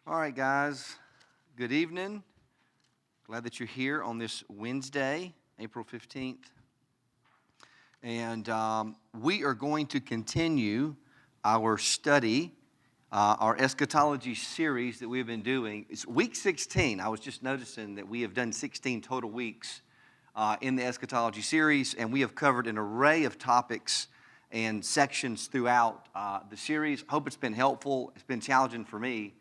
All right, guys. Good evening. Glad that you're here on this Wednesday, April 15th. And we are going to continue our study, our Eschatology Series that we've been doing. It's week 16. I was just noticing that we have done 16 total weeks in the Eschatology Series, and we have covered an array of topics and sections throughout the series. Hope it's been helpful. It's been challenging for me.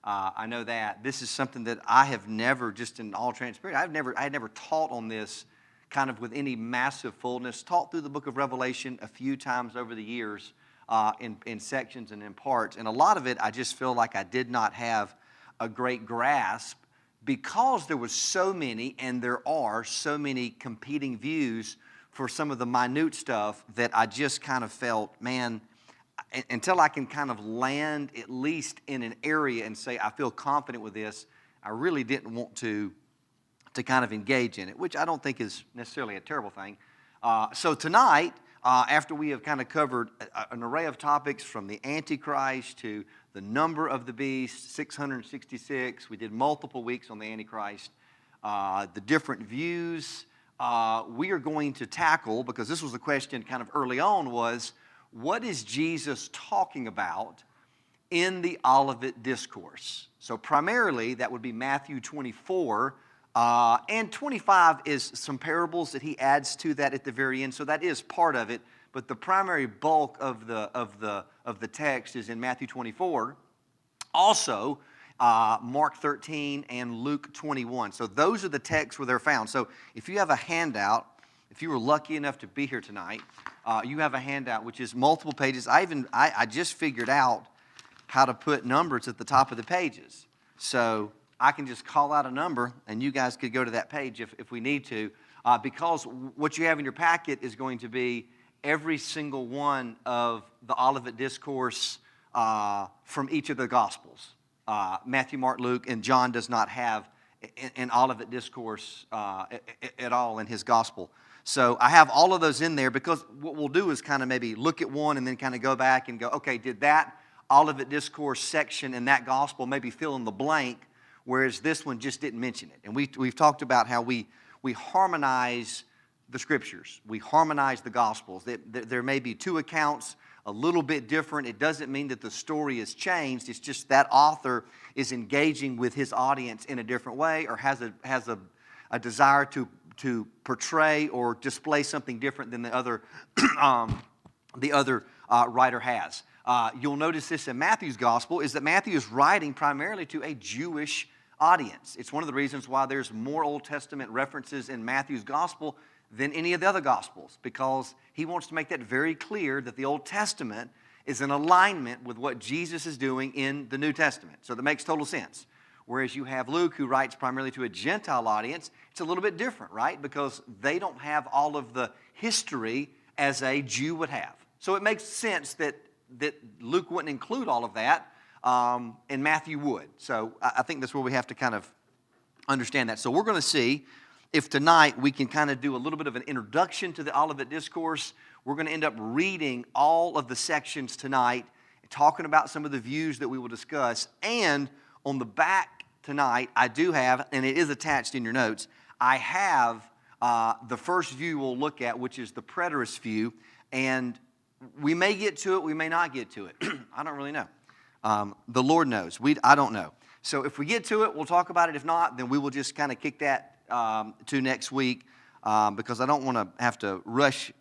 I know that this is something that I have never, just in all transparency, I had never taught on this kind of with any massive fullness. Taught through the book of Revelation a few times over the years in sections and in parts. And a lot of it, I just feel like I did not have a great grasp because there was so many, and there are so many competing views for some of the minute stuff that I just kind of felt, man, until I can kind of land at least in an area and say I feel confident with this, I really didn't want to kind of engage in it, which I don't think is necessarily a terrible thing. So tonight, after we have kind of covered an array of topics from the Antichrist to the number of the beast, 666, we did multiple weeks on the Antichrist, the different views, we are going to tackle, because this was the question kind of early on, was what is Jesus talking about in the Olivet Discourse? So primarily that would be Matthew 24, and 25 is some parables that he adds to that at the very end. So that is part of it, but the primary bulk of the text is in Matthew 24. Also, Mark 13 and Luke 21. So those are the texts where they're found. So if you have a handout, if you were lucky enough to be here tonight, you have a handout which is multiple pages. I just figured out how to put numbers at the top of the pages. So I can just call out a number and you guys could go to that page if we need to, because what you have in your packet is going to be every single one of the Olivet Discourse from each of the Gospels. Matthew, Mark, Luke, and John does not have an Olivet Discourse at all in his Gospel. So I have all of those in there because what we'll do is kind of maybe look at one and then kind of go back and go, okay, did that Olivet Discourse section in that Gospel maybe fill in the blank, whereas this one just didn't mention it. And we've talked about how we harmonize the Scriptures. We harmonize the Gospels. There may be two accounts, a little bit different. It doesn't mean that the story has changed. It's just that author is engaging with his audience in a different way or has a desire to portray or display something different than the other writer has. You'll notice this in Matthew's Gospel is that Matthew is writing primarily to a Jewish audience. It's one of the reasons why there's more Old Testament references in Matthew's Gospel than any of the other Gospels, because he wants to make that very clear that the Old Testament is in alignment with what Jesus is doing in the New Testament. So that makes total sense. Whereas you have Luke, who writes primarily to a Gentile audience, it's a little bit different, right? Because they don't have all of the history as a Jew would have. So it makes sense that Luke wouldn't include all of that, and Matthew would. So I think that's where we have to kind of understand that. So we're going to see if tonight we can kind of do a little bit of an introduction to the Olivet Discourse. We're going to end up reading all of the sections tonight, talking about some of the views that we will discuss, and on the back tonight, I do have, and it is attached in your notes, I have the first view we'll look at, which is the preterist view, and we may get to it, we may not get to it. I don't really know. The Lord knows. I don't know. So if we get to it, we'll talk about it. If not, then we will just kind of kick that to next week because I don't want to have to rush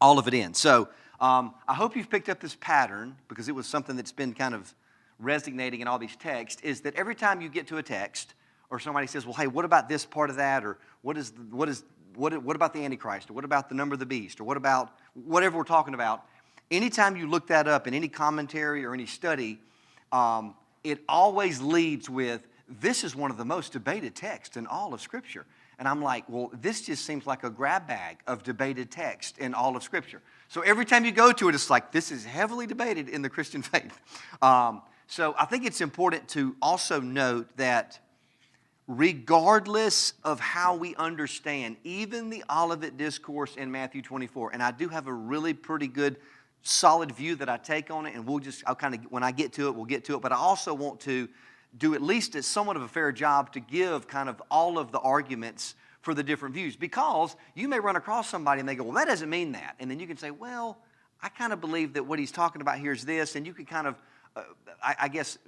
all of it in. So I hope you've picked up this pattern, because it was something that's been kind of resonating in all these texts, is that every time you get to a text or somebody says, well, hey, what about this part of that, or what about the Antichrist, or what about the number of the beast, or what about whatever we're talking about, anytime you look that up in any commentary or any study, it always leads with, this is one of the most debated texts in all of Scripture. And I'm like, well, this just seems like a grab bag of debated text in all of Scripture. So every time you go to it, it's like, this is heavily debated in the Christian faith. So I think it's important to also note that regardless of how we understand even the Olivet Discourse in Matthew 24, and I do have a really pretty good solid view that I take on it, and when I get to it, we'll get to it, but I also want to do at least somewhat of a fair job to give kind of all of the arguments for the different views. Because you may run across somebody and they go, well, that doesn't mean that. And then you can say, well, I kind of believe that what he's talking about here is this. And you can kind of, I guess,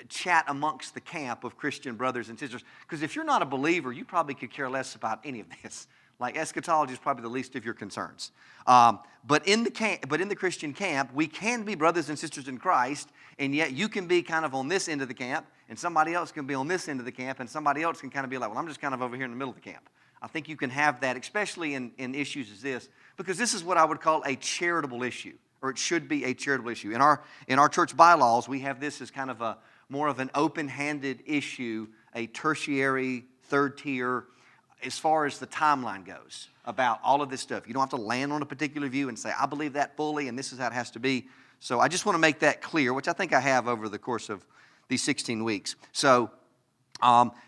chat amongst the camp of Christian brothers and sisters. Because if you're not a believer, you probably could care less about any of this. Like eschatology is probably the least of your concerns. But in the Christian camp, we can be brothers and sisters in Christ, and yet you can be kind of on this end of the camp, and somebody else can be on this end of the camp, and somebody else can kind of be like, well, I'm just kind of over here in the middle of the camp. I think you can have that, especially in issues as this, because this is what I would call a charitable issue, or it should be a charitable issue. In our church bylaws, we have this as kind of more of an open-handed issue, a tertiary, third tier, as far as the timeline goes about all of this stuff. You don't have to land on a particular view and say, I believe that fully, and this is how it has to be. So I just want to make that clear, which I think I have over the course of these 16 weeks. So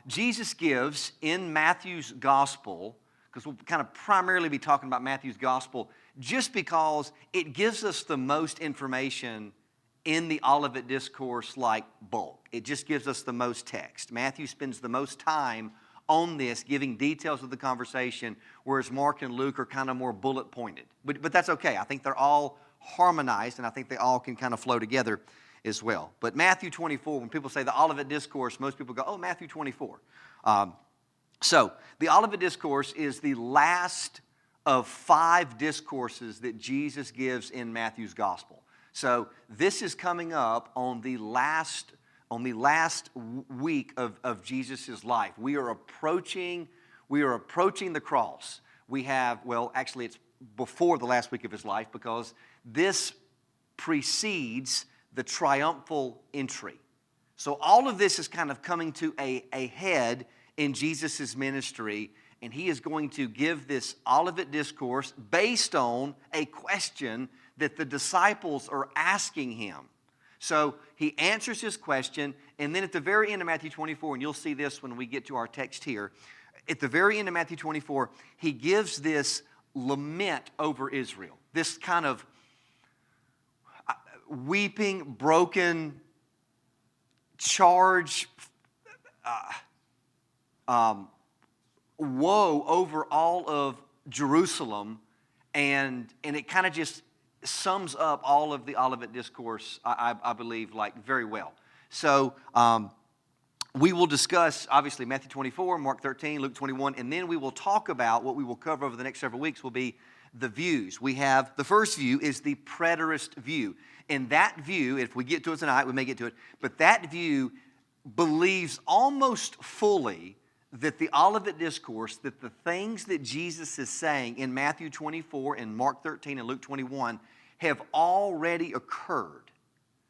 Jesus gives in Matthew's gospel, because we'll kind of primarily be talking about Matthew's gospel, just because it gives us the most information in the Olivet Discourse like bulk. It just gives us the most text. Matthew spends the most time on this, giving details of the conversation, whereas Mark and Luke are kind of more bullet pointed. But that's okay. I think they're all harmonized, and I think they all can kind of flow together as well. But Matthew 24, when people say the Olivet Discourse, most people go, oh, Matthew 24. So the Olivet Discourse is the last of 5 discourses that Jesus gives in Matthew's gospel. So this is coming up on the last week of Jesus' life. We are approaching the cross. We have, well, actually it's before the last week of his life, because this precedes the triumphal entry. So all of this is kind of coming to a head in Jesus' ministry, and he is going to give this Olivet Discourse based on a question that the disciples are asking him. So he answers his question, and then at the very end of Matthew 24, and you'll see this when we get to our text here, at the very end of Matthew 24, he gives this lament over Israel, this kind of weeping, broken charge, woe over all of Jerusalem, and it kind of just sums up all of the Olivet Discourse, I believe, like very well. So we will discuss, obviously, Matthew 24, Mark 13, Luke 21, and then we will talk about what we will cover over the next several weeks will be the views. We have, the first view is the preterist view. And that view, if we get to it tonight, we may get to it, but that view believes almost fully that the Olivet Discourse, that the things that Jesus is saying in Matthew 24 and Mark 13 and Luke 21 have already occurred.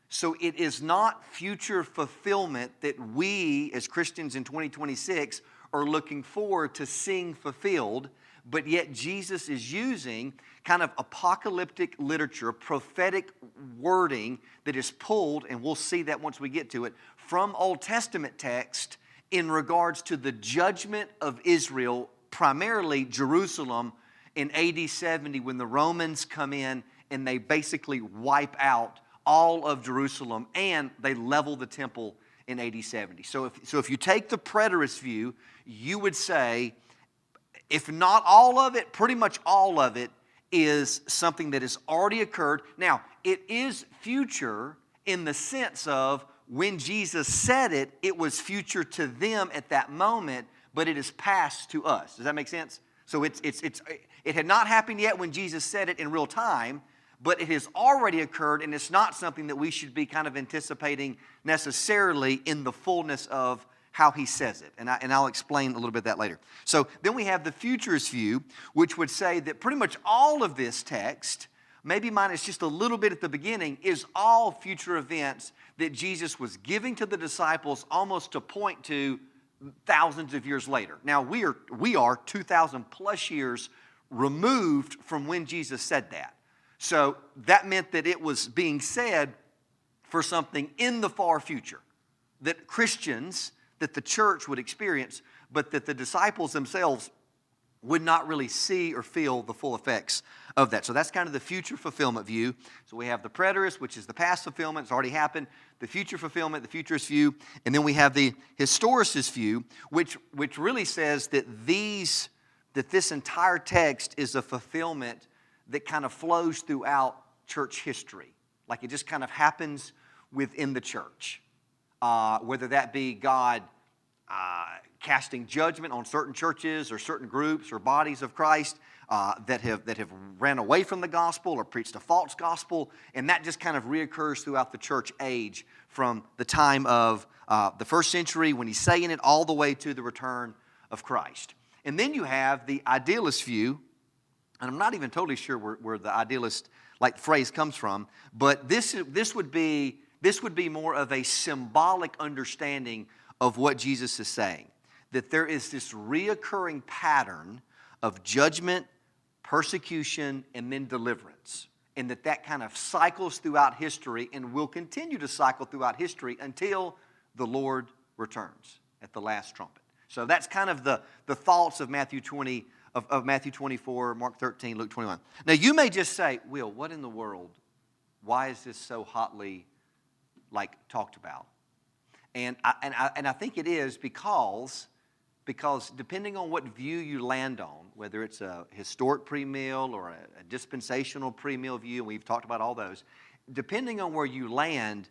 So it is not future fulfillment that we as Christians in 2026 are looking forward to seeing fulfilled, but yet Jesus is using kind of apocalyptic literature, prophetic wording that is pulled, and we'll see that once we get to it, from Old Testament text in regards to the judgment of Israel, primarily Jerusalem, in AD 70 when the Romans come in and they basically wipe out all of Jerusalem and they level the temple in AD 70. So if you take the preterist view, you would say, if not all of it, pretty much all of it is something that has already occurred. Now, it is future in the sense of when Jesus said it, it was future to them at that moment, but it is past to us. Does that make sense? So it had not happened yet when Jesus said it in real time, but it has already occurred, and it's not something that we should be kind of anticipating necessarily in the fullness of how he says it. And I'll explain a little bit of that later. So then we have the futurist view, which would say that pretty much all of this text, maybe minus just a little bit at the beginning, is all future events that Jesus was giving to the disciples almost to point to thousands of years later. Now, we are 2,000 plus years removed from when Jesus said that. So that meant that it was being said for something in the far future, that Christians, that the church would experience, but that the disciples themselves would not really see or feel the full effects of that. So that's kind of the future fulfillment view. So we have the preterist, which is the past fulfillment. It's already happened. The future fulfillment, the futurist view. And then we have the historicist view, which really says that this entire text is a fulfillment that kind of flows throughout church history. Like it just kind of happens within the church. Whether that be God casting judgment on certain churches or certain groups or bodies of Christ that have ran away from the gospel or preached a false gospel, and that just kind of reoccurs throughout the church age from the time of the first century when he's saying it all the way to the return of Christ. And then you have the idealist view, and I'm not even totally sure where the idealist phrase comes from, but this would be more of a symbolic understanding of what Jesus is saying. That there is this reoccurring pattern of judgment, persecution, and then deliverance. And that kind of cycles throughout history and will continue to cycle throughout history until the Lord returns at the last trumpet. So that's kind of the thoughts of Matthew 20, of Matthew 24, Mark 13, Luke 21. Now you may just say, Will, what in the world? Why is this so hotly talked about? And I think it is because depending on what view you land on, whether it's a historic premill or a dispensational premill view, and we've talked about all those, depending on where you land,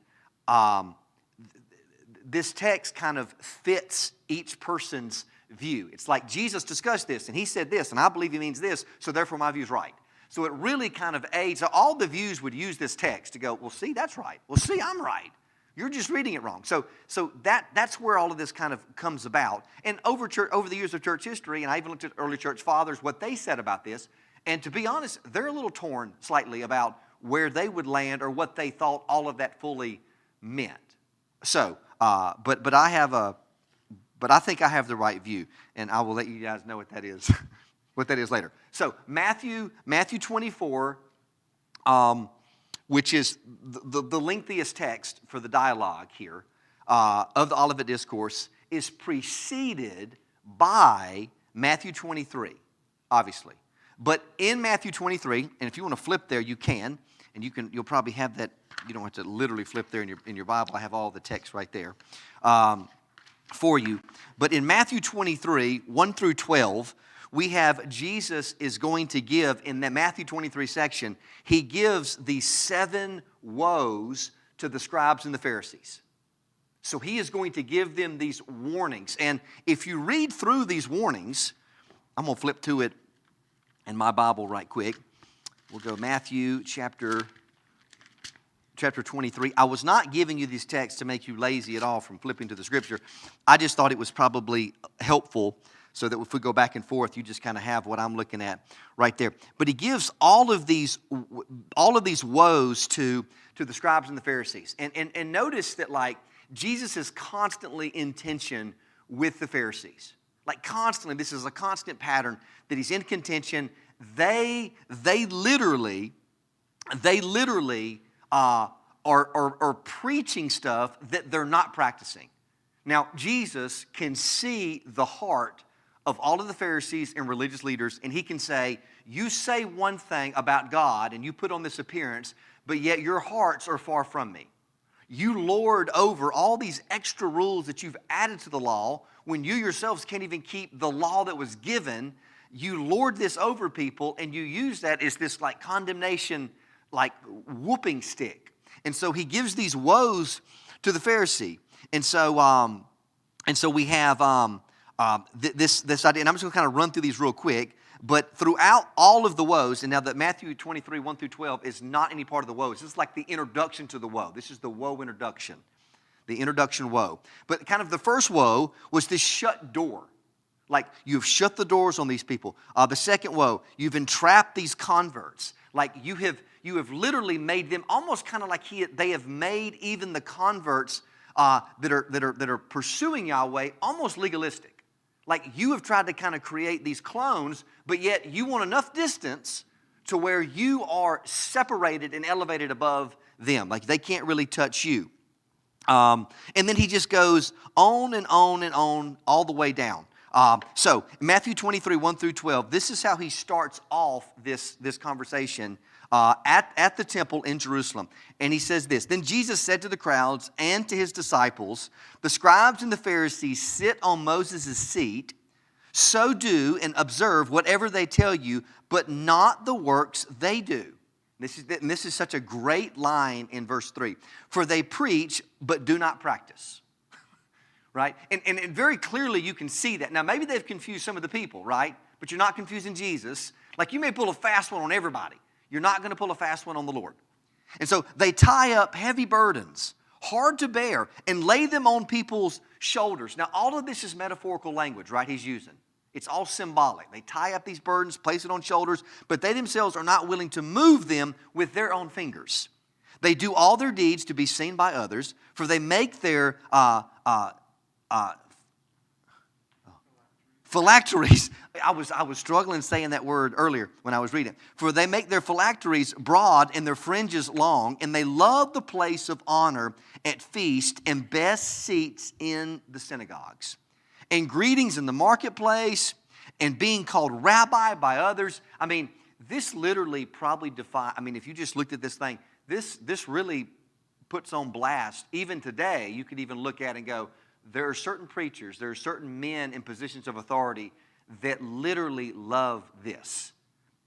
this text kind of fits each person's view. It's like Jesus discussed this, and he said this, and I believe he means this, so therefore my view is right. So it really kind of aids. So all the views would use this text to go, well, see, that's right. Well, see, I'm right. You're just reading it wrong. So that's where all of this kind of comes about. And over the years of church history, and I even looked at early church fathers, what they said about this. And to be honest, they're a little torn slightly about where they would land or what they thought all of that fully meant. So, but I think I have the right view, and I will let you guys know what that is, what that is later. So Matthew 24. Which is the lengthiest text for the dialogue here of the Olivet Discourse, is preceded by Matthew 23, obviously. But in Matthew 23, and if you want to flip there, you can, and you'll probably have that. You don't have to literally flip there in your Bible. I have all the text right there for you. But in Matthew 23, 1 through 12, we have Jesus is going to give, in that Matthew 23 section, he gives the 7 woes to the scribes and the Pharisees. So he is going to give them these warnings. And if you read through these warnings, I'm going to flip to it in my Bible right quick. We'll go Matthew chapter 23. I was not giving you these texts to make you lazy at all from flipping to the scripture. I just thought it was probably helpful so that if we go back and forth, you just kind of have what I'm looking at right there. But he gives all of these woes to the scribes and the Pharisees. And notice that Jesus is constantly in tension with the Pharisees. Constantly, this is a constant pattern that he's in contention. They literally are preaching stuff that they're not practicing. Now, Jesus can see the heart of all of the Pharisees and religious leaders, and he can say, you say one thing about God, and you put on this appearance, but yet your hearts are far from me. You lord over all these extra rules that you've added to the law when you yourselves can't even keep the law that was given. You lord this over people, and you use that as this condemnation, whooping stick. And so he gives these woes to the Pharisee. And so we have this idea, and I'm just going to kind of run through these real quick. But throughout all of the woes, and now that Matthew 23, 1 through 12 is not any part of the woes. This is like the introduction to the woe. This is the woe introduction, the introduction woe. But kind of the first woe was this shut door. You've shut the doors on these people. The second woe, you've entrapped these converts. You have literally made them almost kind of they have made even the converts that are pursuing Yahweh almost legalistic. You have tried to kind of create these clones, but yet you want enough distance to where you are separated and elevated above them. They can't really touch you. And then he just goes on and on and on all the way down. So, Matthew 23, 1 through 12, this is how he starts off this conversation at the temple in Jerusalem. And he says this, "Then Jesus said to the crowds and to his disciples, 'The scribes and the Pharisees sit on Moses' seat. So do and observe whatever they tell you, but not the works they do.'" This is such a great line in verse 3. "For they preach, but do not practice." Right? And very clearly you can see that. Now, maybe they've confused some of the people, right? But you're not confusing Jesus. Like, you may pull a fast one on everybody. You're not going to pull a fast one on the Lord. And so they tie up heavy burdens, hard to bear, and lay them on people's shoulders. Now, all of this is metaphorical language, right, he's using. It's all symbolic. They tie up these burdens, place it on shoulders, but they themselves are not willing to move them with their own fingers. They do all their deeds to be seen by others, for they make their phylacteries. I was struggling saying that word earlier when I was reading. "For they make their phylacteries broad and their fringes long, and they love the place of honor at feast and best seats in the synagogues, and greetings in the marketplace, and being called rabbi by others." I mean, this literally probably if you just looked at this thing, this really puts on blast. Even today, you could even look at it and go, there are certain preachers, there are certain men in positions of authority that literally love this.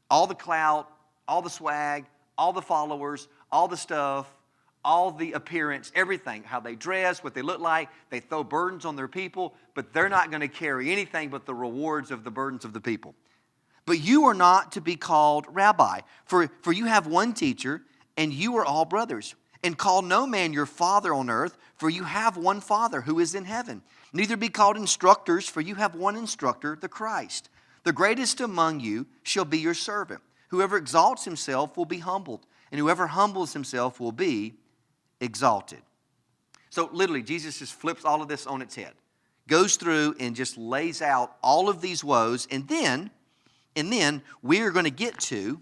All the clout, all the swag, all the followers, all the stuff, all the appearance, everything, how they dress, what they look like. They throw burdens on their people, but they're not going to carry anything but the rewards of the burdens of the people. "But you are not to be called rabbi, for you have one teacher, and you are all brothers. And call no man your father on earth, for you have one Father who is in heaven. Neither be called instructors, for you have one instructor, the Christ. The greatest among you shall be your servant. Whoever exalts himself will be humbled, and whoever humbles himself will be exalted." So literally, Jesus just flips all of this on its head, goes through and just lays out all of these woes, and then we're going to get to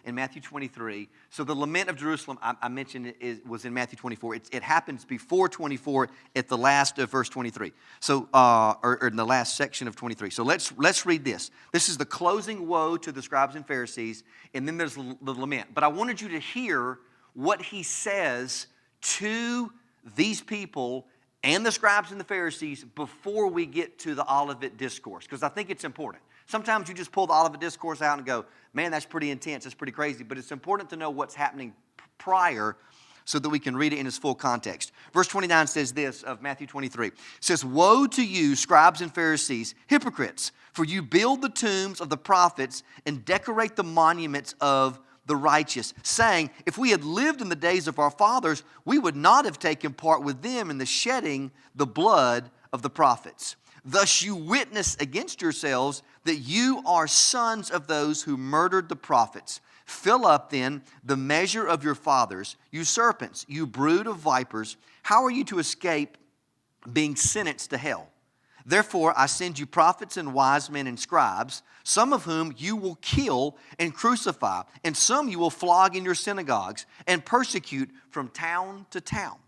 in Matthew 23. So the lament of Jerusalem, I mentioned was in Matthew 24. It happens before 24 at the last of verse 23. So, or in the last section of 23. So let's read this. This is the closing woe to the scribes and Pharisees, and then there's the lament. But I wanted you to hear what he says to these people and the scribes and the Pharisees before we get to the Olivet Discourse, because I think it's important. Sometimes you just pull the Olivet Discourse out and go, man, that's pretty intense, that's pretty crazy, but it's important to know what's happening prior so that we can read it in its full context. Verse 29 says this of Matthew 23. It says, "Woe to you, scribes and Pharisees, hypocrites, for you build the tombs of the prophets and decorate the monuments of the righteous, saying, if we had lived in the days of our fathers, we would not have taken part with them in the shedding the blood of the prophets. Thus you witness against yourselves that you are sons of those who murdered the prophets. Fill up then the measure of your fathers, you serpents, you brood of vipers. How are you to escape being sentenced to hell? Therefore I send you prophets and wise men and scribes, some of whom you will kill and crucify, and some you will flog in your synagogues and persecute from town to town,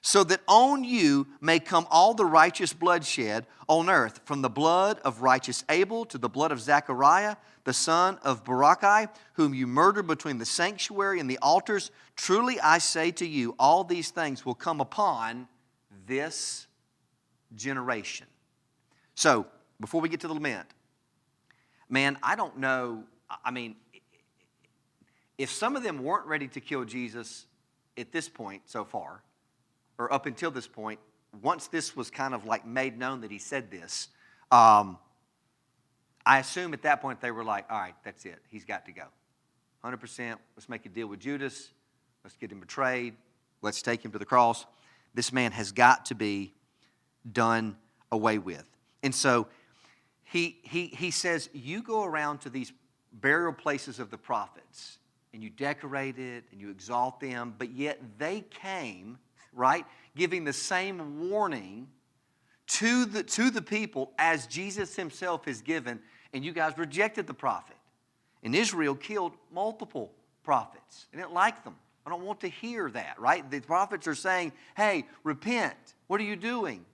so that on you may come all the righteous bloodshed on earth, from the blood of righteous Abel to the blood of Zechariah, the son of Barachi, whom you murdered between the sanctuary and the altars. Truly I say to you, all these things will come upon this generation." So, before we get to the lament, man, I don't know, if some of them weren't ready to kill Jesus at this point so far, or up until this point, once this was kind of like made known that he said this, I assume at that point they were like, all right, that's it. He's got to go. 100%, let's make a deal with Judas. Let's get him betrayed. Let's take him to the cross. This man has got to be done away with. And so he says, you go around to these burial places of the prophets, and you decorate it, and you exalt them, but yet they came, right, giving the same warning to the people as Jesus himself has given, and you guys rejected the prophet. And Israel killed multiple prophets. They didn't like them. I don't want to hear that, right? The prophets are saying, hey, repent. What are you doing?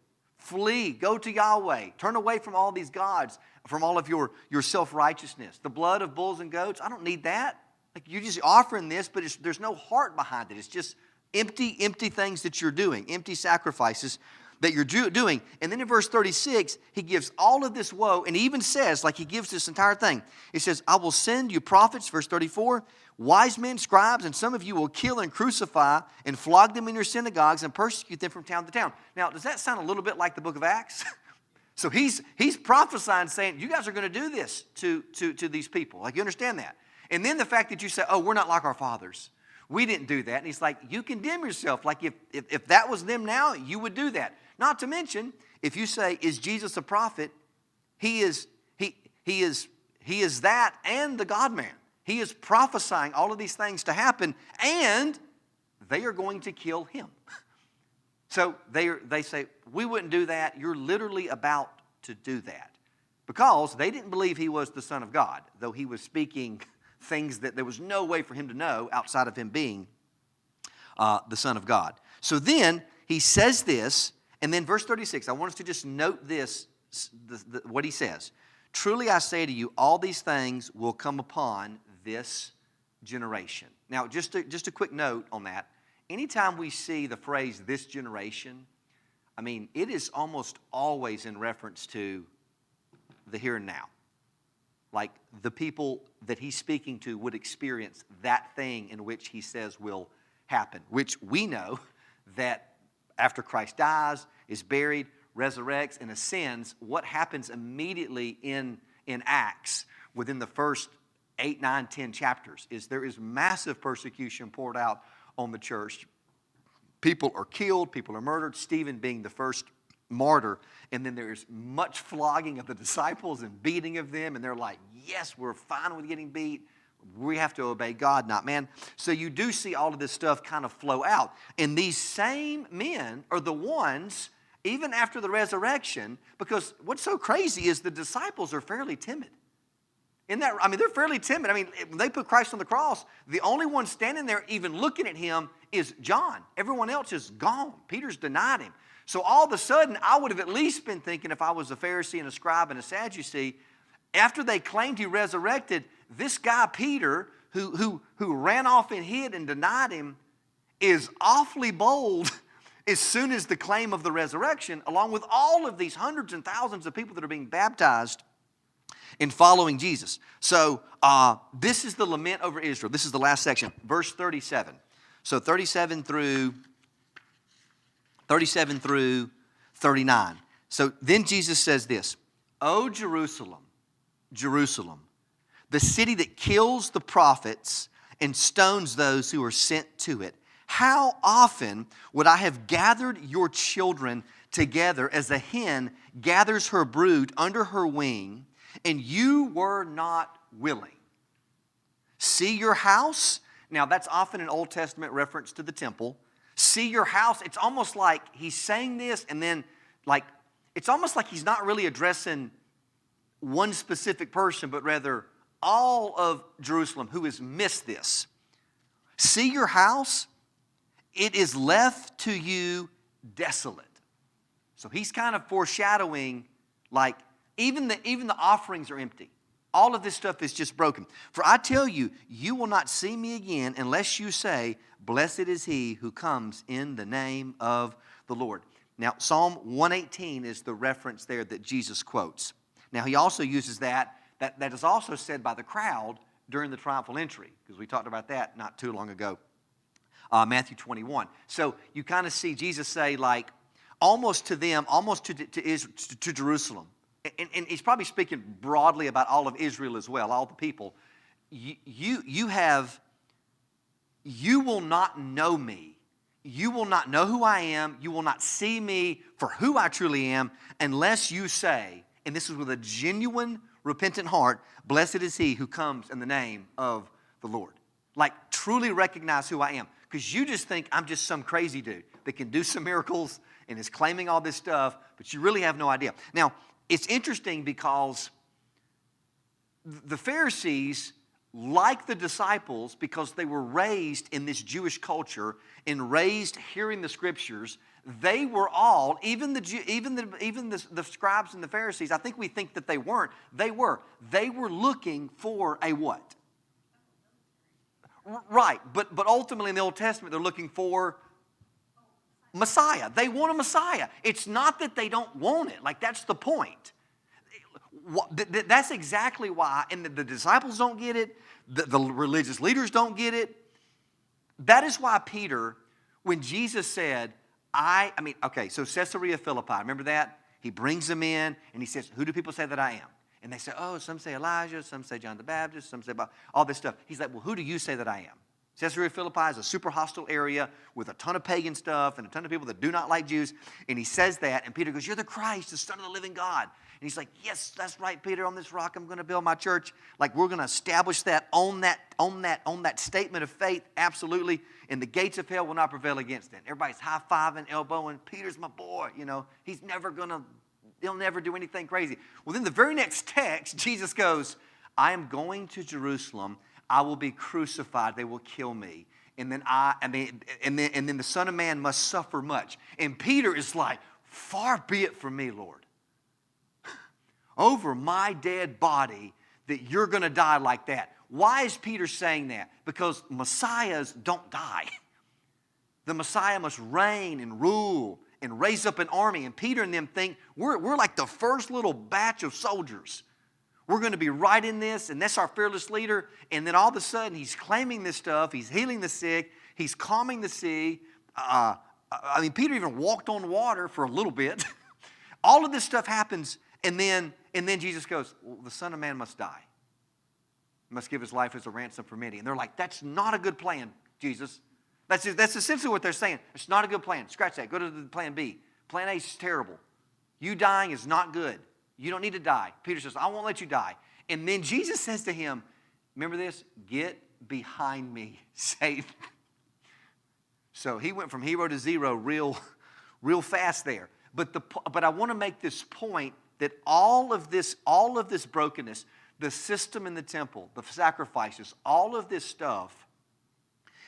Flee. Go to Yahweh. Turn away from all these gods, from all of your self-righteousness. The blood of bulls and goats, I don't need that. Like, you're just offering this, but there's no heart behind it. It's just empty things that you're doing, empty sacrifices that you're doing. And then in verse 36, he gives all of this woe, and he even says, like he gives this entire thing. He says, I will send you prophets, verse 34, wise men, scribes, and some of you will kill and crucify and flog them in your synagogues and persecute them from town to town. Now, does that sound a little bit like the book of Acts? So he's prophesying, saying, you guys are going to do this to these people. Like, you understand that? And then the fact that you say, oh, we're not like our fathers. We didn't do that. And he's like, you condemn yourself. Like, if that was them now, you would do that. Not to mention, if you say, is Jesus a prophet? He is that and the God-man. He is prophesying all of these things to happen, and they are going to kill him. So they say, we wouldn't do that. You're literally about to do that. Because they didn't believe he was the Son of God, though he was speaking things that there was no way for him to know outside of him being the Son of God. So then he says this, and then verse 36, I want us to just note this, what he says. Truly I say to you, all these things will come upon this generation. Now, just a quick note on that. Anytime we see the phrase, this generation, I mean, it is almost always in reference to the here and now. Like, the people that he's speaking to would experience that thing in which he says will happen, which we know that after Christ dies, is buried, resurrects, and ascends, what happens immediately in Acts within the first 8, 9, 10 chapters is there is massive persecution poured out on the church. People are killed, people are murdered, Stephen being the first martyr, and then there's much flogging of the disciples and beating of them, and they're like, yes, we're fine with getting beat. We have to obey God, not man. So you do see all of this stuff kind of flow out. And these same men are the ones, even after the resurrection, because what's so crazy is the disciples are fairly timid. They're fairly timid. I mean, when they put Christ on the cross, the only one standing there even looking at him is John. Everyone else is gone. Peter's denied him. So all of a sudden, I would have at least been thinking, if I was a Pharisee and a scribe and a Sadducee, after they claimed he resurrected, this guy Peter, who ran off and hid and denied him, is awfully bold as soon as the claim of the resurrection, along with all of these hundreds and thousands of people that are being baptized in following Jesus. So this is the lament over Israel. This is the last section, verse 37. So 37 through 39. So then Jesus says this, O Jerusalem, Jerusalem, the city that kills the prophets and stones those who are sent to it. How often would I have gathered your children together as a hen gathers her brood under her wing, and you were not willing? See your house? Now, that's often an Old Testament reference to the temple. See your house. It's almost like he's saying this, and then, it's almost like he's not really addressing one specific person, but rather all of Jerusalem who has missed this. See your house? It is left to you desolate. So he's kind of foreshadowing, even the offerings are empty. All of this stuff is just broken. For I tell you, you will not see me again unless you say, blessed is he who comes in the name of the Lord. Now, Psalm 118 is the reference there that Jesus quotes. Now, he also uses that is also said by the crowd during the triumphal entry, because we talked about that not too long ago, Matthew 21. So you kind of see Jesus say, almost to them, almost to Jerusalem. And he's probably speaking broadly about all of Israel as well, all the people. You will not know me. You will not know who I am. You will not see me for who I truly am unless you say, and this is with a genuine, repentant heart, blessed is he who comes in the name of the Lord. Truly recognize who I am. Because you just think I'm just some crazy dude that can do some miracles and is claiming all this stuff, but you really have no idea. Now, it's interesting because the Pharisees like the disciples, because they were raised in this Jewish culture and raised hearing the scriptures, they were all, even the scribes and the Pharisees, I think we think that they weren't. They were. They were looking for a what? Right, but ultimately in the Old Testament, they're looking for Messiah. They want a Messiah. It's not that they don't want it. Like, that's the point. That's exactly why, and the disciples don't get it, the religious leaders don't get it. That is why Peter, when Jesus said, so Caesarea Philippi, remember that? He brings them in, and he says, who do people say that I am? And they say, oh, some say Elijah, some say John the Baptist, some say about all this stuff. He's like, well, who do you say that I am? Caesarea Philippi is a super hostile area with a ton of pagan stuff and a ton of people that do not like Jews. And he says that, and Peter goes, you're the Christ, the Son of the living God. And he's like, yes, that's right, Peter, on this rock I'm going to build my church. Like, we're going to establish that on that statement of faith, absolutely. And the gates of hell will not prevail against it. Everybody's high-fiving, elbowing. Peter's my boy, he'll never do anything crazy. Well, then the very next text, Jesus goes, I am going to Jerusalem. I will be crucified. They will kill me. And then the Son of Man must suffer much. And Peter is like, far be it from me, Lord. Over my dead body that you're going to die like that. Why is Peter saying that? Because messiahs don't die. The Messiah must reign and rule and raise up an army. And Peter and them think we're like the first little batch of soldiers. We're going to be right in this, and that's our fearless leader. And then all of a sudden, he's claiming this stuff. He's healing the sick. He's calming the sea. Peter even walked on water for a little bit. All of this stuff happens, and then Jesus goes, well, the Son of Man must die. He must give his life as a ransom for many. And they're like, that's not a good plan, Jesus. That's essentially what they're saying. It's not a good plan. Scratch that. Go to the plan B. Plan A is terrible. You dying is not good. You don't need to die. Peter says, I won't let you die. And then Jesus says to him, remember this? Get behind me, Satan. So he went from hero to zero real fast there. But I want to make this point that all of this brokenness, the system in the temple, the sacrifices, all of this stuff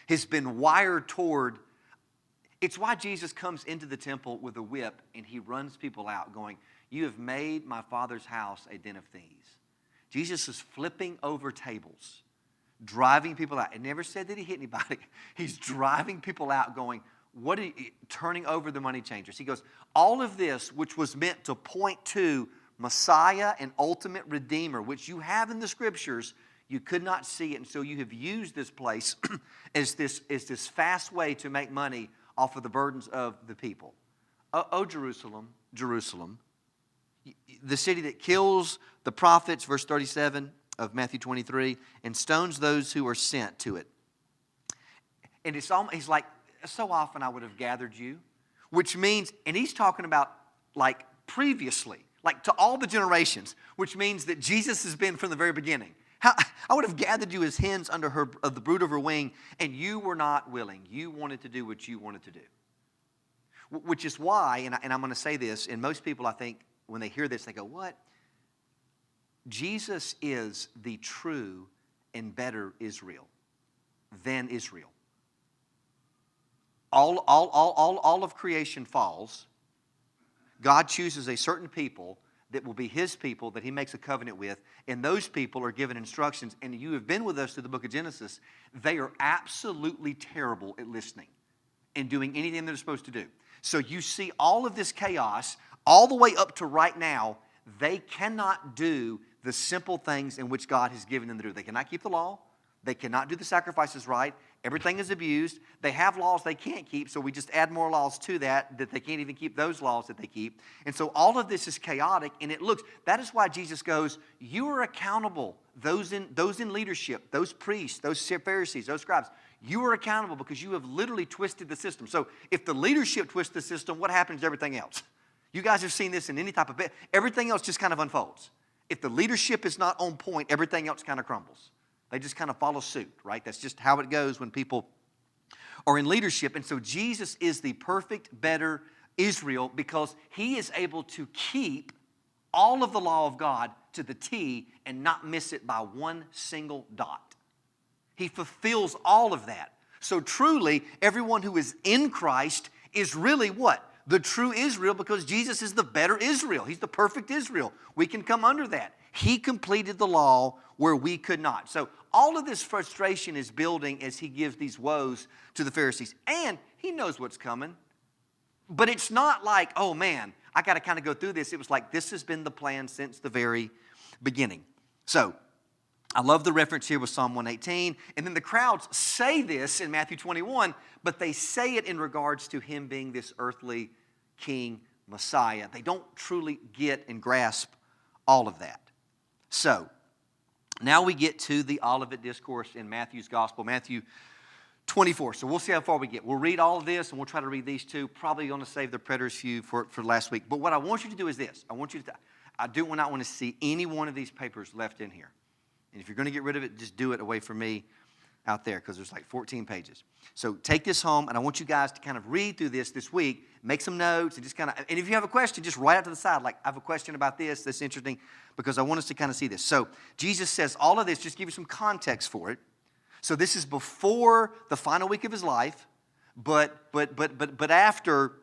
has been wired toward. It's why Jesus comes into the temple with a whip and he runs people out going, you have made my Father's house a den of thieves. Jesus is flipping over tables, driving people out. It never said that he hit anybody. He's driving people out going, turning over the money changers. He goes, all of this, which was meant to point to Messiah and ultimate Redeemer, which you have in the Scriptures, you could not see it. And so you have used this place as this fast way to make money off of the burdens of the people. Oh, Jerusalem, Jerusalem, the city that kills the prophets, verse 37 of Matthew 23, and stones those who are sent to it. And he's like, so often I would have gathered you, which means, and he's talking about like previously, like to all the generations, which means that Jesus has been from the very beginning. I would have gathered you as hens under the brood of her wing, and you were not willing. You wanted to do what you wanted to do. Which is why, and I'm going to say this, and most people, I think, when they hear this, they go, what? Jesus is the true and better Israel than Israel. All of creation falls. God chooses a certain people that will be his people that he makes a covenant with, and those people are given instructions, and you have been with us through the book of Genesis. They are absolutely terrible at listening and doing anything they're supposed to do. So you see all of this chaos all the way up to right now. They cannot do the simple things in which God has given them to do. They cannot keep the law. They cannot do the sacrifices right. Everything is abused. They have laws they can't keep, so we just add more laws to that they can't even keep those laws that they keep. And so all of this is chaotic, and that is why Jesus goes, you are accountable. Those in leadership, those priests, those Pharisees, those scribes, you are accountable because you have literally twisted the system. So if the leadership twists the system, what happens to everything else? You guys have seen this in any type of bit. Everything else just kind of unfolds. If the leadership is not on point, everything else kind of crumbles. They just kind of follow suit, right? That's just how it goes when people are in leadership. And so Jesus is the perfect, better Israel because he is able to keep all of the law of God to the T and not miss it by one single dot. He fulfills all of that. So truly, everyone who is in Christ is really what? The true Israel, because Jesus is the better Israel. He's the perfect Israel. We can come under that. He completed the law where we could not. So all of this frustration is building as he gives these woes to the Pharisees. And he knows what's coming. But it's not like, oh man, I got to kind of go through this. It was like, this has been the plan since the very beginning. So I love the reference here with Psalm 118. And then the crowds say this in Matthew 21, but they say it in regards to him being this earthly king Messiah. They don't truly get and grasp all of that. So now we get to the Olivet Discourse in Matthew's Gospel, Matthew 24. So we'll see how far we get. We'll read all of this, and we'll try to read these two. Probably going to save the preterist few for last week. But what I want you to do is this. I do not want to see any one of these papers left in here. And if you're going to get rid of it, just do it away from me out there, because there's like 14 pages. So take this home, and I want you guys to kind of read through this week, make some notes, and just kind of, and if you have a question, just write out to the side, like, I have a question about this, that's interesting, because I want us to kind of see this. So Jesus says all of this, just give you some context for it. So this is before the final week of his life, but after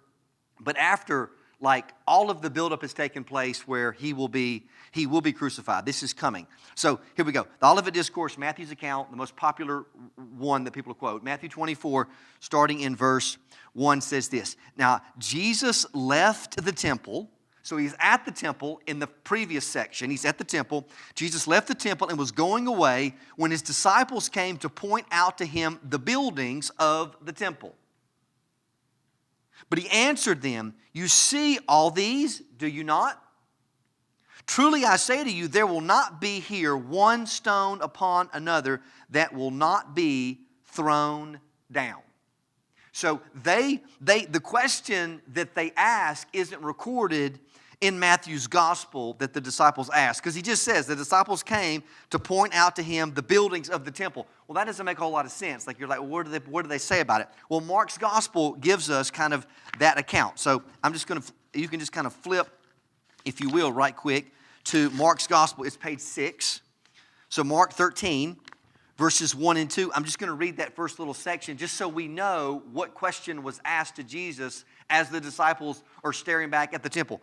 like all of the buildup has taken place where he will be crucified. This is coming. So here we go. The Olivet Discourse, Matthew's account, the most popular one that people quote. Matthew 24, starting in verse 1, says this. Now, Jesus left the temple. So he's at the temple in the previous section. He's at the temple. Jesus left the temple and was going away when his disciples came to point out to him the buildings of the temple. But he answered them, "You see all these, do you not? Truly I say to you, there will not be here one stone upon another that will not be thrown down." So the question that they ask isn't recorded in Matthew's gospel that the disciples asked, because he just says the disciples came to point out to him the buildings of the temple. Well, that doesn't make a whole lot of sense. Like, you're like, well, what do they say about it? Well, Mark's gospel gives us kind of that account. So you can just kind of flip, if you will, right quick to Mark's gospel. It's page 6. So Mark 13, verses 1 and 2. I'm just going to read that first little section just so we know what question was asked to Jesus as the disciples are staring back at the temple.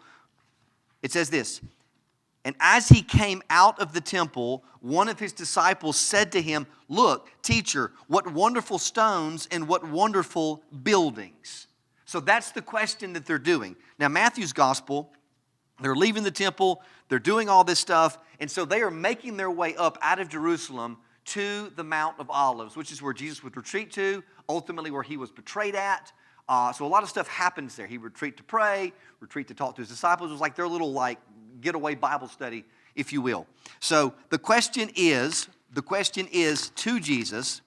It says this, "And as he came out of the temple, one of his disciples said to him, 'Look, teacher, what wonderful stones and what wonderful buildings.'" So that's the question that they're doing. Now, Matthew's gospel, they're leaving the temple, they're doing all this stuff, and so they are making their way up out of Jerusalem to the Mount of Olives, which is where Jesus would retreat to, ultimately where he was betrayed at. So a lot of stuff happens there. He would retreat to pray, retreat to talk to his disciples. It was like their little getaway Bible study, if you will. So the question is to Jesus.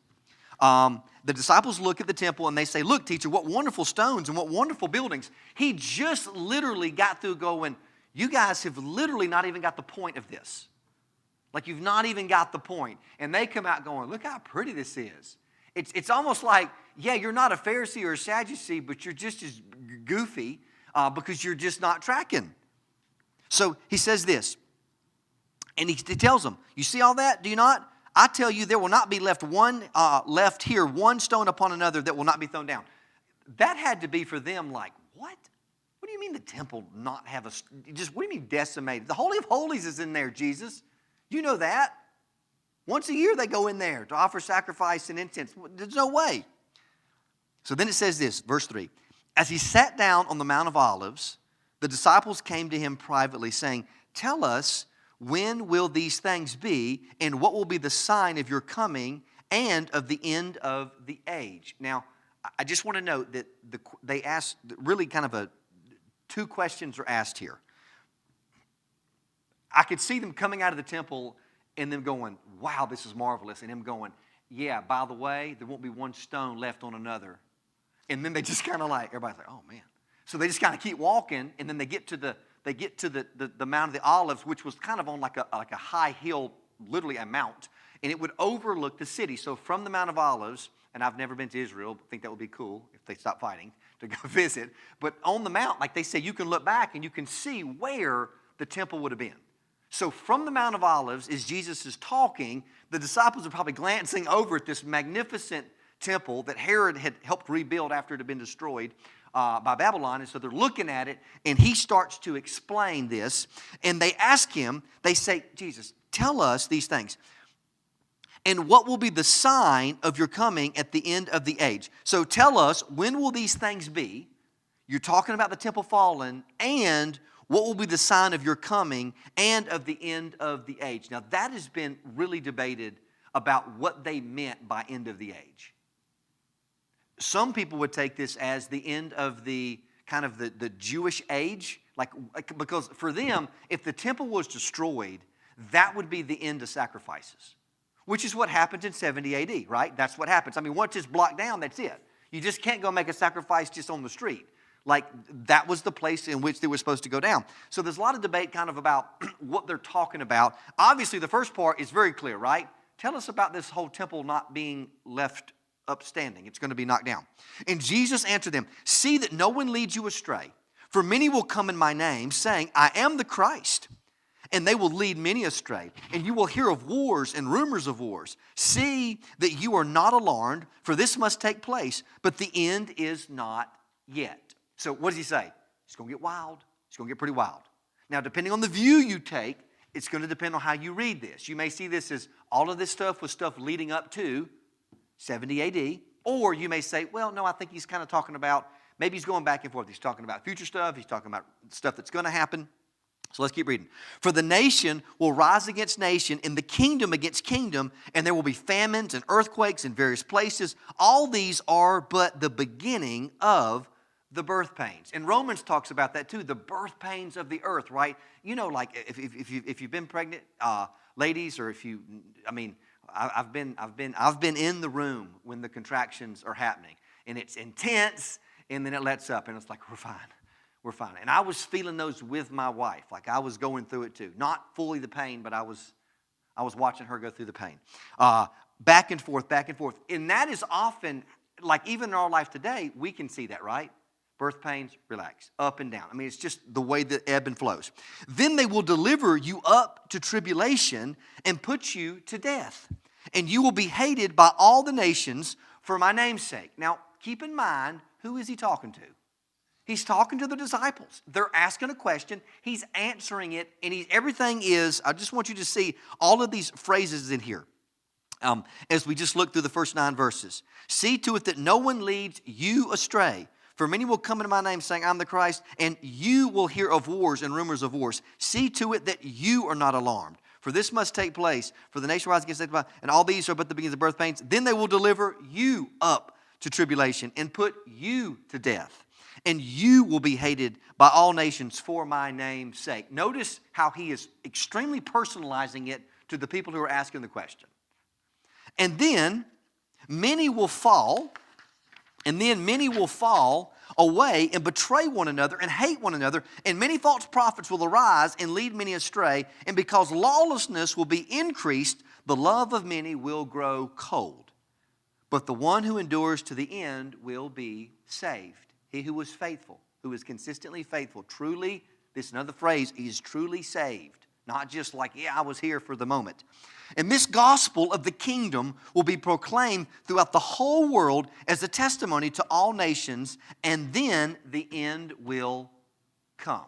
The disciples look at the temple and they say, "Look, teacher, what wonderful stones and what wonderful buildings." He just literally got through going, "You guys have literally not even got the point of this. Like, you've not even got the point." And they come out going, "Look how pretty this is." It's almost like, yeah, you're not a Pharisee or a Sadducee, but you're just as goofy because you're just not tracking. So he says this, and he tells them, "You see all that, do you not? I tell you, there will not be left here one stone upon another that will not be thrown down." That had to be for them like, what? What do you mean the temple not have what do you mean decimated? The Holy of Holies is in there, Jesus. You know that. Once a year they go in there to offer sacrifice and incense. There's no way. So then it says this, verse 3. "As he sat down on the Mount of Olives, the disciples came to him privately, saying, 'Tell us, when will these things be, and what will be the sign of your coming and of the end of the age?'" Now, I just want to note that they asked, really kind of two questions are asked here. I could see them coming out of the temple and them going, "Wow, this is marvelous," and him going, "Yeah, by the way, there won't be one stone left on another." And then they just kind of like, everybody's like, "Oh man." So they just kind of keep walking, and then they get to the Mount of the Olives, which was kind of on like a high hill, literally a mount, and it would overlook the city. So from the Mount of Olives, and I've never been to Israel, but think that would be cool if they stopped fighting to go visit. But on the mount, like they say, you can look back and you can see where the temple would have been. So from the Mount of Olives, as Jesus is talking, the disciples are probably glancing over at this magnificent temple that Herod had helped rebuild after it had been destroyed by Babylon. And so they're looking at it, and he starts to explain this. And they ask him, they say, Jesus, tell us these things. And what will be the sign of your coming at the end of the age? So tell us, when will these things be? You're talking about the temple fallen, and what will be the sign of your coming and of the end of the age? Now, that has been really debated about what they meant by end of the age. Some people would take this as the end of the kind of the Jewish age, because for them, if the temple was destroyed, that would be the end of sacrifices, which is what happens in 70 AD, right? That's what happens. I mean, once it's blocked down, that's it. You just can't go make a sacrifice just on the street. Like, that was the place in which they were supposed to go down. So there's a lot of debate kind of about what they're talking about. Obviously, the first part is very clear, right? Tell us about this whole temple not being left upstanding. It's going to be knocked down. And Jesus answered them, see that no one leads you astray. For many will come in my name, saying, I am the Christ. And they will lead many astray. And you will hear of wars and rumors of wars. See that you are not alarmed, for this must take place, but the end is not yet. So what does he say? It's going to get wild. It's going to get pretty wild. Now, depending on the view you take, it's going to depend on how you read this. You may see this as all of this stuff was stuff leading up to 70 AD. Or you may say, well, no, I think he's kind of talking about, maybe he's going back and forth. He's talking about future stuff. He's talking about stuff that's going to happen. So let's keep reading. For the nation will rise against nation, and the kingdom against kingdom, and there will be famines and earthquakes in various places. All these are but the beginning of the birth pains. And Romans talks about that too, the birth pains of the earth, right? You know, like if you've been pregnant, ladies, or if you, I mean, I've been in the room when the contractions are happening, and it's intense, and then it lets up, and it's like, we're fine. We're fine. And I was feeling those with my wife. Like, I was going through it too. Not fully the pain, but I was watching her go through the pain. Back and forth, back and forth. And that is often, like, even in our life today, we can see that, right? Birth pains, relax, up and down. I mean, it's just the way the ebb and flows. Then they will deliver you up to tribulation and put you to death. And you will be hated by all the nations for my name's sake. Now, keep in mind, who is he talking to? He's talking to the disciples. They're asking a question. He's answering it. And everything is, I just want you to see all of these phrases in here as we just look through the first 9 verses. See to it that no one leads you astray. For many will come into my name saying, I'm the Christ, and you will hear of wars and rumors of wars. See to it that you are not alarmed. For this must take place. For the nation rises against the and all these are but the beginnings of birth pains. Then they will deliver you up to tribulation and put you to death. And you will be hated by all nations for my name's sake. Notice how he is extremely personalizing it to the people who are asking the question. And then many will fall, away and betray one another and hate one another. And many false prophets will arise and lead many astray. And because lawlessness will be increased, the love of many will grow cold. But the one who endures to the end will be saved. He who was faithful, who is consistently faithful, truly, this is another phrase, he is truly saved. Not just like, yeah, I was here for the moment. And this gospel of the kingdom will be proclaimed throughout the whole world as a testimony to all nations, and then the end will come.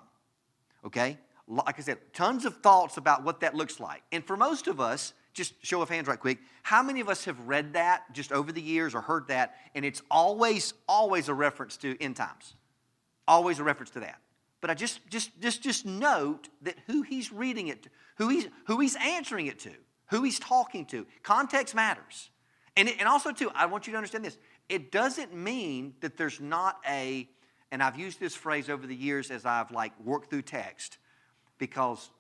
Okay? Like I said, tons of thoughts about what that looks like. And for most of us, just show of hands right quick, how many of us have read that just over the years or heard that, and it's always a reference to end times? Always a reference to that. But I just note that who he's reading it to, who he's answering it to, who he's talking to. Context matters. And also, too, I want you to understand this. It doesn't mean that there's not and I've used this phrase over the years as I've worked through text, because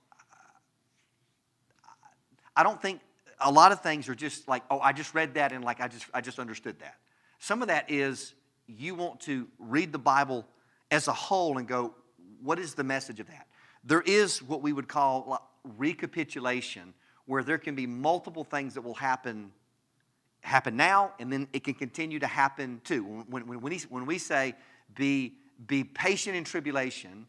I don't think a lot of things are just like, oh, I just read that and I just understood that. Some of that is you want to read the Bible as a whole and go, what is the message of that? There is what we would call recapitulation, where there can be multiple things that will happen now, and then it can continue to happen too. When we say be patient in tribulation,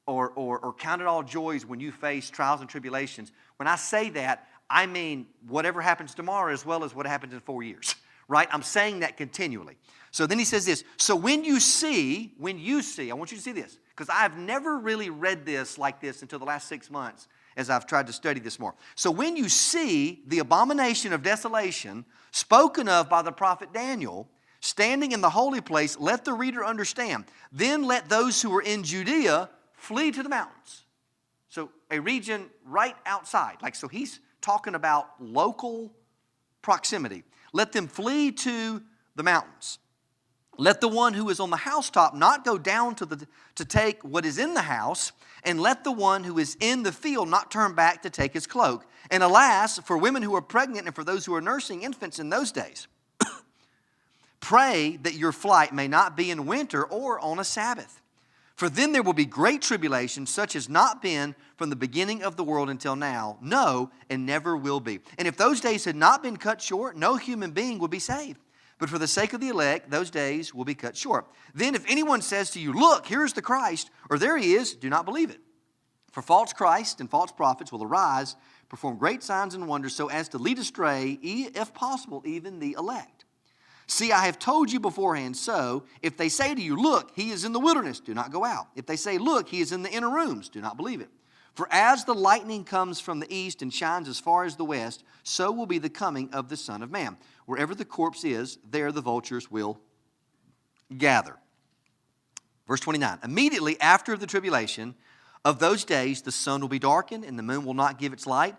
or count it all joys when you face trials and tribulations, when I say that, I mean whatever happens tomorrow as well as what happens in 4 years, right? I'm saying that continually. So then he says this, so when you see, I want you to see this, because I've never really read this like this until the last 6 months as I've tried to study this more. So when you see the abomination of desolation spoken of by the prophet Daniel, standing in the holy place, let the reader understand. Then let those who are in Judea flee to the mountains. So a region right outside. So he's talking about local proximity. Let them flee to the mountains. Let the one who is on the housetop not go down to take what is in the house, and let the one who is in the field not turn back to take his cloak. And alas, for women who are pregnant and for those who are nursing infants in those days, pray that your flight may not be in winter or on a Sabbath. For then there will be great tribulation, such as not been from the beginning of the world until now, no, and never will be. And if those days had not been cut short, no human being would be saved. But for the sake of the elect, those days will be cut short. Then if anyone says to you, look, here's the Christ, or there he is, do not believe it. For false Christs and false prophets will arise, perform great signs and wonders, so as to lead astray, if possible, even the elect. See, I have told you beforehand, so if they say to you, look, he is in the wilderness, do not go out. If they say, look, he is in the inner rooms, do not believe it. For as the lightning comes from the east and shines as far as the west, so will be the coming of the Son of Man. Wherever the corpse is, there the vultures will gather. Verse 29, immediately after the tribulation of those days, the sun will be darkened and the moon will not give its light.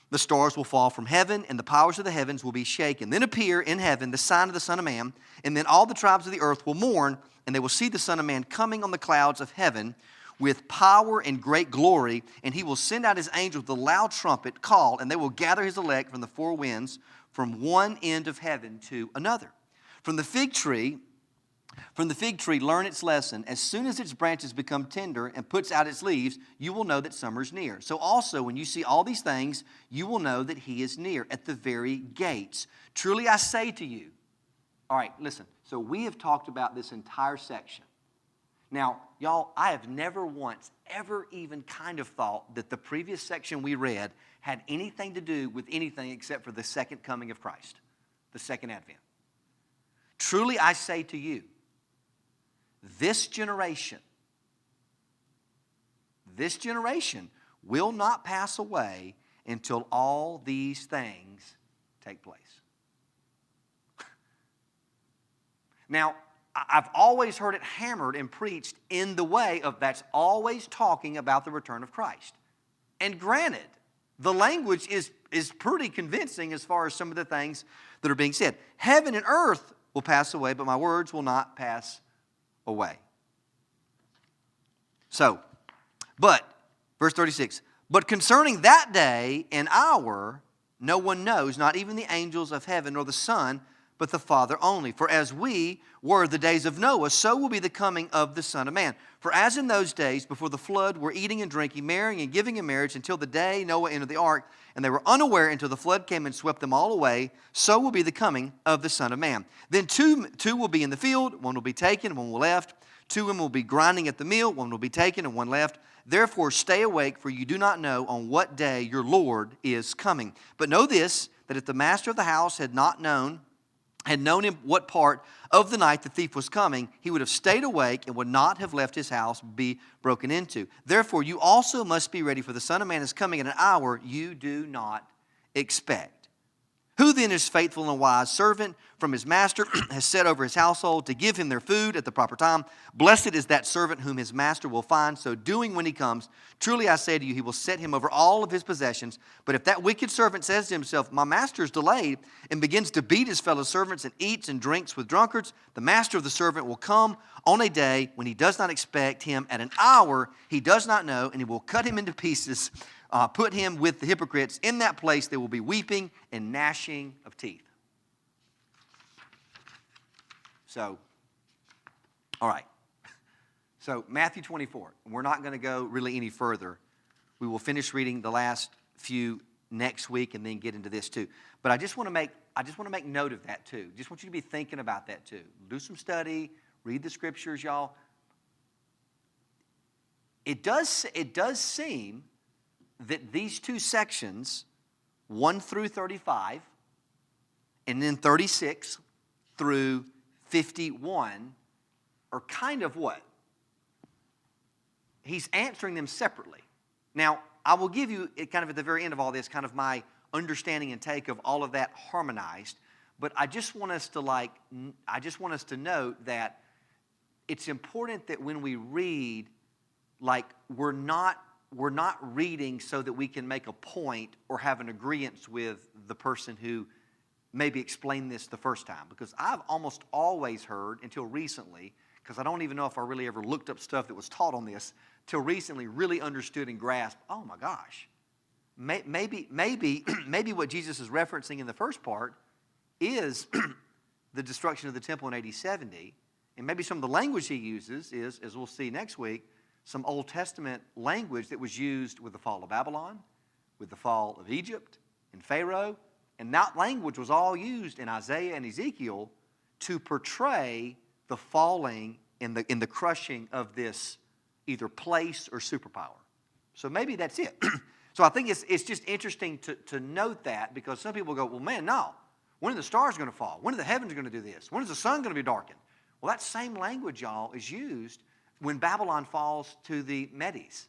The stars will fall from heaven, and the powers of the heavens will be shaken. Then appear in heaven the sign of the Son of Man, and then all the tribes of the earth will mourn, and they will see the Son of Man coming on the clouds of heaven with power and great glory, and he will send out his angels with a loud trumpet call, and they will gather his elect from the four winds, from one end of heaven to another. From the fig tree, learn its lesson. As soon as its branches become tender and puts out its leaves, you will know that summer's near. So also, when you see all these things, you will know that he is near, at the very gates. Truly I say to you. All right, listen. So we have talked about this entire section. Now, y'all, I have never once ever even kind of thought that the previous section we read had anything to do with anything except for the second coming of Christ, the second advent. Truly I say to you, this generation will not pass away until all these things take place. Now, I've always heard it hammered and preached in the way of that's always talking about the return of Christ. And granted, the language is pretty convincing as far as some of the things that are being said. Heaven and earth will pass away, but my words will not pass away. So, but, verse 36, but concerning that day and hour, no one knows, not even the angels of heaven nor the Son, but the Father only. For as we were the days of Noah, so will be the coming of the Son of Man. For as in those days before the flood were eating and drinking, marrying and giving in marriage until the day Noah entered the ark, and they were unaware until the flood came and swept them all away, so will be the coming of the Son of Man. Then two will be in the field, one will be taken, one will be left. Two women will be grinding at the mill, one will be taken and one left. Therefore stay awake, for you do not know on what day your Lord is coming. But know this, that if the master of the house had known in what part of the night the thief was coming, he would have stayed awake and would not have left his house be broken into. Therefore, you also must be ready, for the Son of Man is coming at an hour you do not expect. Who then is faithful and wise servant from his master, has set over his household to give him their food at the proper time? Blessed is that servant whom his master will find so doing when he comes. Truly I say to you, he will set him over all of his possessions. But if that wicked servant says to himself, my master is delayed, and begins to beat his fellow servants and eats and drinks with drunkards, the master of the servant will come on a day when he does not expect him, at an hour he does not know, and he will cut him into pieces, put him with the hypocrites. In that place there will be weeping and gnashing of teeth. So, all right. So Matthew 24. We're not going to go really any further. We will finish reading the last few next week and then get into this too. But I just want to make note of that too. Just want you to be thinking about that too. Do some study, read the scriptures, y'all. It does seem that these two sections 1 through 35, and then 36 through 51 are kind of what? He's answering them separately. Now, I will give you, kind of at the very end of all this, kind of my understanding and take of all of that harmonized. But I just want us to note that it's important that when we read, like, we're not reading so that we can make a point or have an agreement with the person who maybe explained this the first time. Because I've almost always heard, until recently, because I don't even know if I really ever looked up stuff that was taught on this, till recently really understood and grasped, oh my gosh, maybe what Jesus is referencing in the first part is the destruction of the temple in AD 70, and maybe some of the language he uses is, as we'll see next week, some Old Testament language that was used with the fall of Babylon, with the fall of Egypt and Pharaoh, and that language was all used in Isaiah and Ezekiel to portray the falling and the crushing of this either place or superpower. So maybe that's it. So I think it's just interesting to note that, because some people go, well, man, no. When are the stars going to fall? When are the heavens going to do this? When is the sun going to be darkened? Well, that same language, y'all, is used when Babylon falls to the Medes.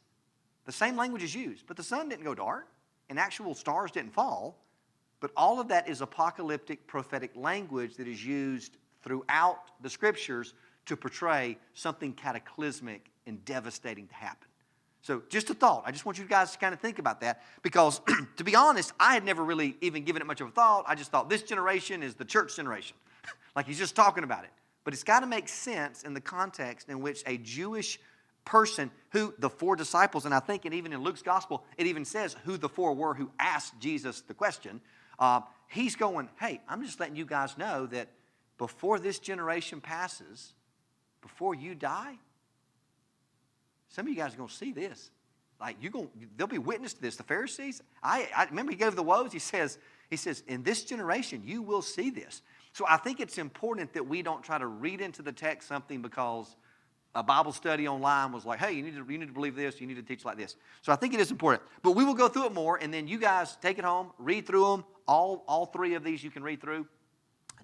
The same language is used, but the sun didn't go dark, and actual stars didn't fall. But all of that is apocalyptic, prophetic language that is used throughout the Scriptures to portray something cataclysmic and devastating to happen. So just a thought. I just want you guys to kind of think about that, because to be honest, I had never really even given it much of a thought. I just thought this generation is the church generation. Like he's just talking about it. But it's got to make sense in the context in which a Jewish person who, the four disciples, and I think even in Luke's gospel, it even says who the four were who asked Jesus the question. He's going, hey, I'm just letting you guys know that before this generation passes, before you die, some of you guys are going to see this. Like they'll be witness to this. The Pharisees, I remember he gave the woes. He says, in this generation, you will see this. So I think it's important that we don't try to read into the text something because a Bible study online was like, hey, you need to believe this, you need to teach like this. So I think it is important. But we will go through it more, and then you guys take it home, read through them. All three of these you can read through.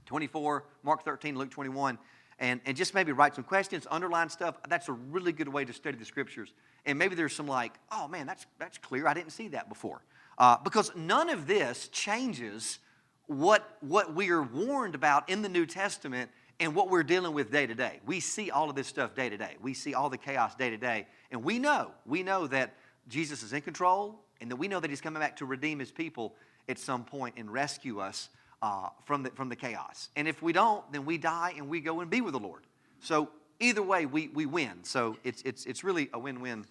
24, Mark 13, Luke 21. And just maybe write some questions, underline stuff. That's a really good way to study the Scriptures. And maybe there's some like, oh man, that's clear. I didn't see that before. Because none of this changes what we are warned about in the New Testament and what we're dealing with day to day. We see all of this stuff day to day. We see all the chaos day to day. And we know that Jesus is in control, and that we know that he's coming back to redeem his people at some point and rescue us from the chaos. And if we don't, then we die and we go and be with the Lord. So either way, we win. So it's really a win-win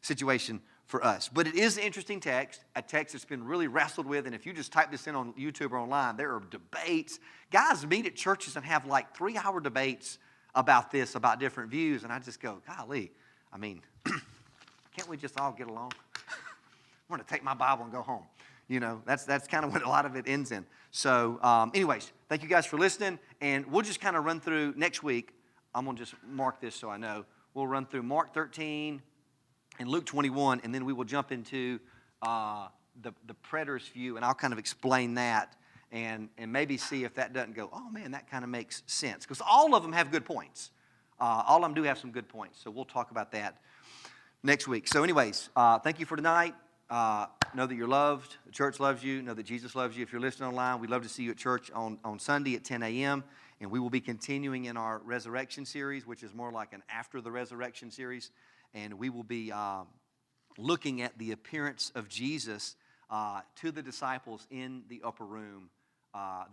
situation for us. But it is an interesting text, a text that's been really wrestled with. And if you just type this in on YouTube or online, there are debates. Guys meet at churches and have like 3-hour debates about this, about different views. And I just go, golly, I mean, can't we just all get along? I'm going to take my Bible and go home. You know, that's kind of what a lot of it ends in. So anyways, thank you guys for listening. And we'll just kind of run through next week. I'm going to just mark this so I know. We'll run through Mark 13 and Luke 21, and then we will jump into the preterist view, and I'll kind of explain that and maybe see if that doesn't go, oh man, that kind of makes sense. Because all of them have good points. All of them do have some good points. So we'll talk about that next week. So anyways, thank you for tonight. Know that you're loved. The church loves you. Know that Jesus loves you. If you're listening online, we'd love to see you at church on Sunday at 10 a.m. And we will be continuing in our resurrection series, which is more like an after the resurrection series. And we will be looking at the appearance of Jesus to the disciples in the upper room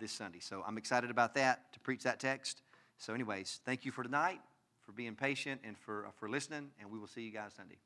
this Sunday. So I'm excited about that, to preach that text. So anyways, thank you for tonight, for being patient, and for listening. And we will see you guys Sunday.